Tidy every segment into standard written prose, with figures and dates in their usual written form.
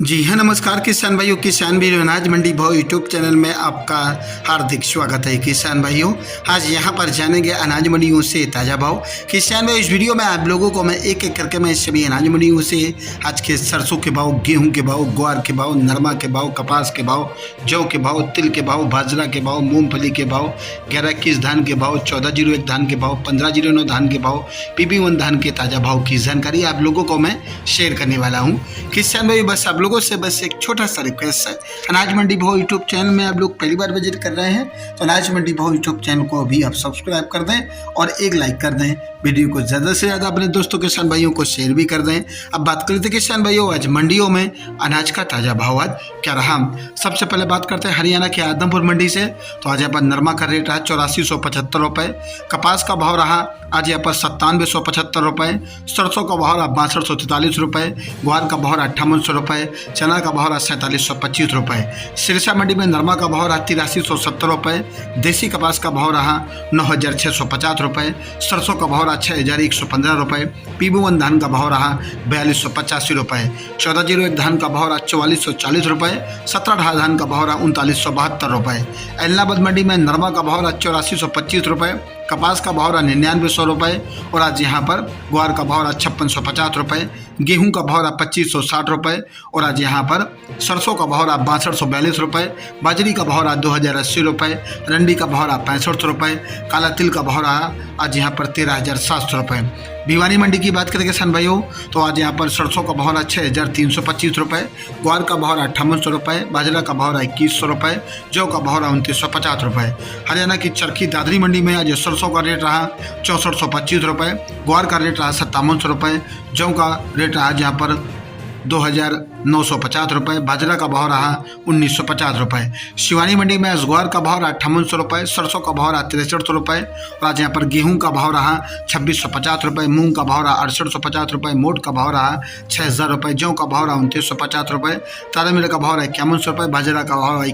जी हाँ, नमस्कार किसान भाइयों। किसान भी अनाज मंडी भाव यूट्यूब चैनल में आपका हार्दिक स्वागत है। किसान भाइयों, आज यहाँ पर जानेंगे अनाज मंडियों से ताज़ा भाव। किसान भाई, इस वीडियो में आप लोगों को मैं एक एक करके मैं सभी अनाज मंडियों से आज के सरसों के भाव, गेहूं के भाव, ग्वार के भाव, नरमा के भाव, कपास के भाव, जौ के भाव, तिल के भाव, बाजरा के भाव, मूंगफली के भाव, 11-21 धान के भाव, 14-01 धान के भाव, 15-09 धान के भाव, PB1 धान के ताज़ा भाव की जानकारी आप लोगों को मैं शेयर करने वाला हूँ। किसान भाई, बस आप लोगों से बस एक छोटा सा रिक्वेस्ट है, अनाज मंडी भाव यूट्यूब चैनल में आप लोग पहली बार विजिट कर रहे हैं तो अनाज मंडी भाव यूट्यूब चैनल को अभी आप सब्सक्राइब कर दें और एक लाइक कर दें। वीडियो को ज़्यादा से ज़्यादा अपने दोस्तों किसान भाइयों को शेयर भी कर दें। अब बात करते हैं किसान भाइयों, आज मंडियों में अनाज का ताज़ा भाव आज क्या रहा। सबसे पहले बात करते हैं हरियाणा के आदमपुर मंडी से। तो आज यहाँ पर नरमा का रेट रहा 8475 रुपये, कपास का भाव रहा आज यहाँ पर 9775 रुपये, सरसों का भाव रहा 6243 रुपये, ग्वार का भाव रहा 5800 रुपये, चना का भाव रहा 4725 रुपये। सिरसा मंडी में नरमा का भाव रहा 8370 रुपये, देसी कपास का भाव रहा 9650 रुपये, सरसों का भाव रहा 6115 रुपये, PB1 धान का भाव रहा 4285 रुपये, 14-01 धान का भाव रहा 4440 रुपये, 17-18 धान का भाव रहा 3972 रुपये। एलनाबाद मंडी में नरमा का भाव रहा 8425 रुपये, कपास का भाव रहा 9900 रुपये और आज यहाँ पर ग्वार का भाव रहा 5650 रुपये, गेहूं का भाव रहा 2560 रुपये और आज यहाँ पर सरसों का भाव रहा 6242 रुपये, बाजरी का भाव रहा 2080 रुपये, रंडी का भाव रहा 65 रुपये, काला तिल का भाव रहा आज यहाँ पर 13700 रुपये। भिवानी मंडी की बात करें किसान भाइयों, तो आज यहाँ पर सरसों का भाव रहा 6325 रुपये, ग्वार का भाव रहा 5800 रुपये, बाजरा का भाव रहा 2100 रुपये, जौ का भाव रहा 2950 रुपये। हरियाणा की चरखी दादरी मंडी में आज सरसों का रेट रहा 6425 रुपये, ग्वार का रेट रहा 5700 रुपये, जौ का रेट रहा आज यहाँ पर 2950 रुपये, बाजरा का भाव रहा 1950 रुपये। शिवानी मंडी में ग्वार का भाव रहा 5800 रुपये, सरसों का भाव रहा 6300 रुपये और आज यहाँ पर गेहूं का भाव रहा 2650 रुपये, मूंग का भाव रहा 6850 रुपये, मोट का भाव रहा 6000 रुपये, जौ का भाव रहा 2950 रुपये, तारामीरा का भाव रहा 5100 रुपये, बाजरा का भाव रहा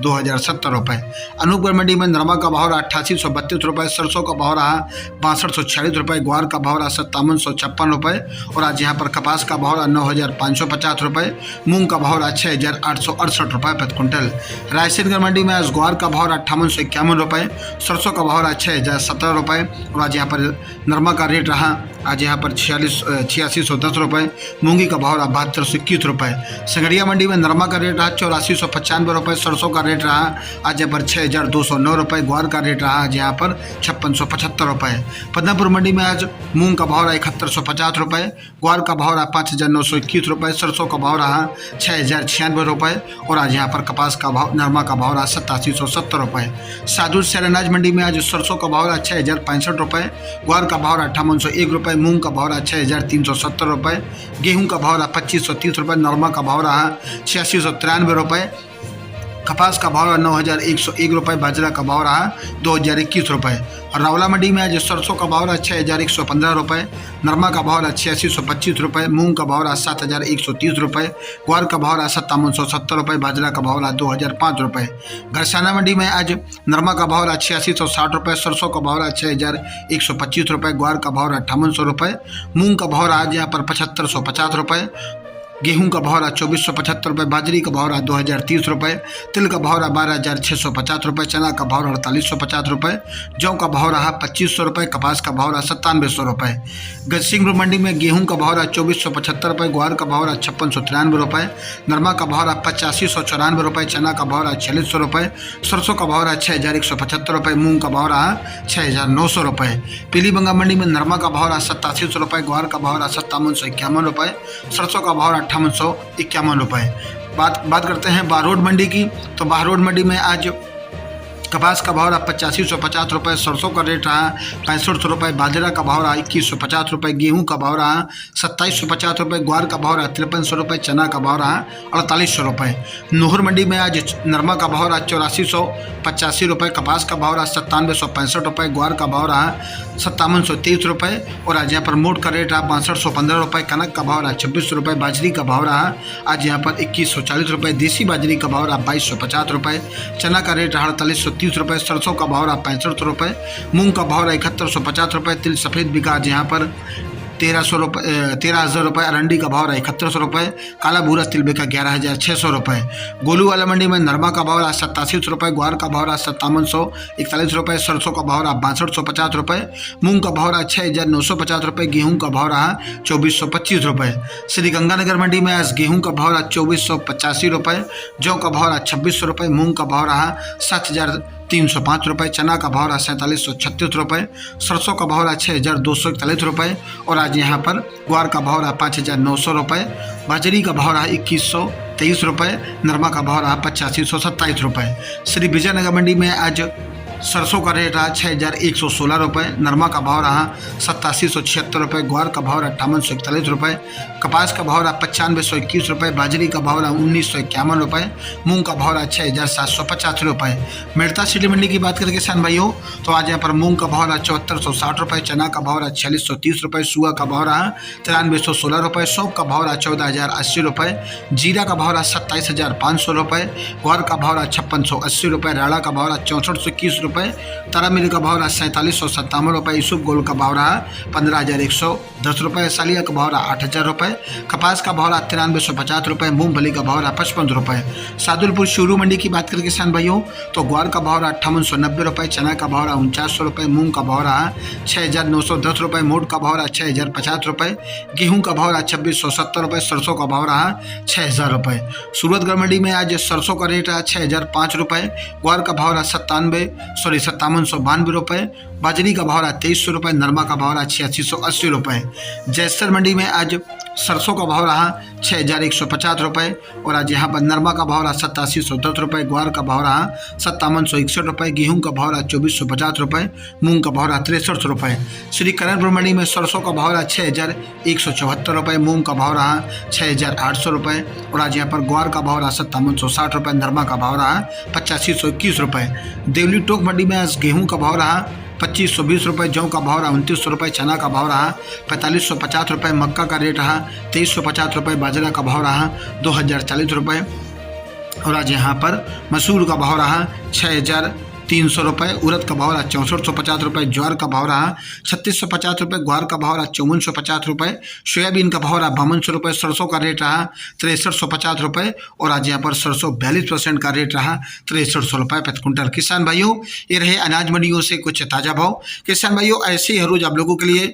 2070 रुपये। अनूपगढ़ मंडी में नरमा का भाव रहा 8832 रुपये, सरसों का भाव रहा 6246 रुपये, ग्वार का भाव रहा 5756 रुपये और आज यहाँ पर कपास का भाव 9550 रुपये, मूंग का भाव रहा 6868 रुपये प्रति क्विंटल। रायसेनगढ़ मंडी में आज ग्वार का भाव रहा 5851 रुपये, सरसों का भाव रहा 6017 रुपये और आज यहाँ पर नरमा का रेट रहा आज यहाँ पर 8610 रुपये, मूंगी का भाव रहा 7221 रुपये। संगड़िया मंडी में नरमा का रेट रहा 8495 रुपये, सरसों का रेट रहा आज यहाँ पर 6209 रुपये, ग्वार का रेट रहा आज यहाँ पर 5675 रुपये। पद्मपुर मंडी में आज मूंग का भाव रहा 7150 रुपये, ग्वार का भाव रहा 5921 रुपये, सरसों का भाव रहा 6096 रुपये और आज यहाँ पर कपास का भाव, नरमा का भाव रहा 8770 रुपये। सादुल शहर अनाज मंडी में आज सरसों का भाव रहा 6065 रुपये, ग्वार का भाव रहा 5801 रुपये, मूंग का भाव रहा 6370 रुपये, गेहूं का भाव रहा 2530 रुपये, नरमा का भाव रहा 8693 रुपये, कपास का भाव रहा 9101 रुपये, बाजरा का भाव रहा 2021 रुपये। और रावला मंडी में आज सरसों का भाव रहा 6115 रुपये, नरमा का भाव रहा 8625 रुपये, मूंग का भाव रहा 7130 रुपये, ग्वार का भाव रहा 5770 रुपये, बाजरा का भाव रहा 2005 रुपये। घरसाना मंडी में आज नरमा का भाव रहा 8660 रुपये, सरसों का भाव रहा 6125 रुपये, ग्वार का भाव रहा 5800 रुपये, मूंग का भाव रहा आज यहाँ पर 7550 रुपये, गेहूं का भाव रहा 2475 रुपये, बाजरी का भाव रहा 2030 रुपये, तिल का भाव रहा 12650 रुपये, चना का भाव रहा 4850 रुपये, जौ का भाव रहा 2500 रुपये, कपास का भाव रहा 9700 रुपये। गजसिंहपुर मंडी में गेहूं का भाव रहा 2475 रुपये, ग्वार का भाव रहा 5693 रुपये, नरमा का भाव रहा 8594 रुपये, चना का भाव रहा 4600 रुपये, सरसों का भाव रहा 6175 रुपये, मूंग का भाव रहा 6900 रुपये। पीलीबंगा मंडी में नरमा का भाव रहा 8700 रुपये, ग्वार का भाव रहा 5751 रुपये, सरसों का भाव रहा 5851 रुपये। बात करते हैं बारोड मंडी की। तो बारोड मंडी में आज कपास का भाव रहा 8550 रुपये, सरसों का रेट रहा 6500 रुपये, बाजरा का भाव रहा 2150 रुपये, गेहूं का भाव रहा 2750 रुपये, ग्वार का भाव रहा 5300 रुपये, चना का भाव रहा 4800 रुपये। नूहर मंडी में आज नरमा का भाव रहा 8485 रुपये, कपास का भाव रहा 9765 रुपये, ग्वार का भाव रहा 5723 रुपये और आज यहाँ पर मोट का रेट रहा 6215 रुपये, कनक का भाव रहा 2600 रुपये, बाजरी का भाव रहा आज यहाँ पर 2140 रुपये, देसी बाजरी का भाव रहा 2250 रुपये, चना का रेट रहा 4830 रुपये, सरसों का भाव रहा 65 रुपये, मूंग का भाव रहा 7150 रुपये, तिल सफ़ेद बिका आज यहाँ पर 1300 रुपये 13,000 रुपये। अरंडी का भाव रहा 7100 रुपये। काला भूरा तिल बिका 11,600 रुपये। गोलू वाला मंडी में नरमा का भाव रहा 8700 रुपये। ग्वार का भाव रहा 5741 रुपये। सरसों का भाव रहा 6250 रुपये। मूंग का भाव रहा 6950 रुपये। गेहूं का भाव रहा 2425 रुपये। श्री गंगानगर मंडी में आज गेहूं का भाव रहा 2485 रुपये। जौ का भाव रहा 2600 रुपये। मूंग का भाव रहा 7305 रुपये। चना का भाव रहा 4736 रुपये। सरसों का भाव रहा 6241 रुपये। और आज यहाँ पर ग्वार का भाव रहा 5900 रुपये। बाजरी का भाव रहा 2123 रुपये। नरमा का भाव रहा 8527 रुपये। श्री विजयनगर मंडी में आज सरसों का रेट रहा 6116 रुपये। नरमा का भाव रहा 8776 रुपये। ग्वार का भाव रहा 5841 रुपये। कपास का भाव रहा 9521 रुपये। बाजरी का भाव रहा 1951 रुपये। मूंग का भाव रहा 6785 रुपये। मेड़ता सिटी मंडी की बात करें किसान भाइयों तो आज यहाँ पर मूंग का भाव रहा 7460 रुपये। चना का भाव रहा 4630 रुपये। सुआ का भाव रहा 9316 रुपये। सौंफ का भाव रहा 14080 रुपये। जीरा का भाव रहा 27500 रुपये। ग्वार का भाव रहा 5680 रुपये। राड़ा का भाव रहा 6421 रुपये। तारा मिल का भाव रहा 4757 रुपये। यूसुफ गोल्ड का भाव रहा 15110 रुपये। सालिया का भाव रहा 8000 रुपये। कपास का भाव रहा 9350 रुपये। मूंगफली का भाव रहा 55 रुपये। सादुलपुर शुरू मंडी की बात करें किसान भाइयों तो ग्वार का भाव रहा 5890 रुपये। चना का भाव रहा 4900 रुपये। मूंग का भाव रहा 6910 रुपये। मोट का भाव रहा 6050 रुपये। गेहूं का भाव रहा 2670 रुपये। सरसों का भाव रहा 6000 रुपये। सूरतगढ़ मंडी में आज सरसों का रेट रहा 6005 रुपये। ग्वार का भाव रहा 5792 रुपये। बाजरी का भाव रहा 2300 रुपये। नरमा का भाव रहा 8680 रुपये। जैसर मंडी में आज सरसों का भाव रहा 6150 रुपये। और आज यहाँ पर नरमा का भाव रहा 8710 रुपये। ग्वार का भाव रहा 5761 रुपये। गेहूं का भाव रहा 2450 रुपये। मूंग का भाव रहा 6300 रुपये। श्री करणपुर मंडी में सरसों का भाव रहा 6174 रुपये। मूंग का भाव रहा 6800 रुपये। और आज यहाँ पर ग्वार का भाव रहा 5760 रुपये। नरमा का भाव रहा 8521 रुपये। देवली टोक मंडी में आज गेहूं का भाव रहा 2520 रुपये। जौ का भाव रहा 2900 रुपये। चना का भाव रहा 4550 रुपये। मक्का का रेट रहा 2350 रुपये। बाजरा का भाव रहा 2040 रुपये। और आज यहाँ पर मसूर का भाव रहा 6300 रुपये। उड़द का भाव रहा 6450 रुपये। ज्वार का भाव रहा 3650 रुपये। ग्वार का भाव रहा 5450 रुपये। सोयाबीन का भाव रहा 5200 रुपये। सरसों का रेट रहा 6350 रुपये। और आज यहाँ पर सरसों 42% का रेट रहा 6300 रुपये प्रति क्विंटल। किसान भाइयों ये रहे अनाज मंडियों से कुछ ताज़ा भाव। किसान भाइयों ऐसे ही हर रोज आप लोगों के लिए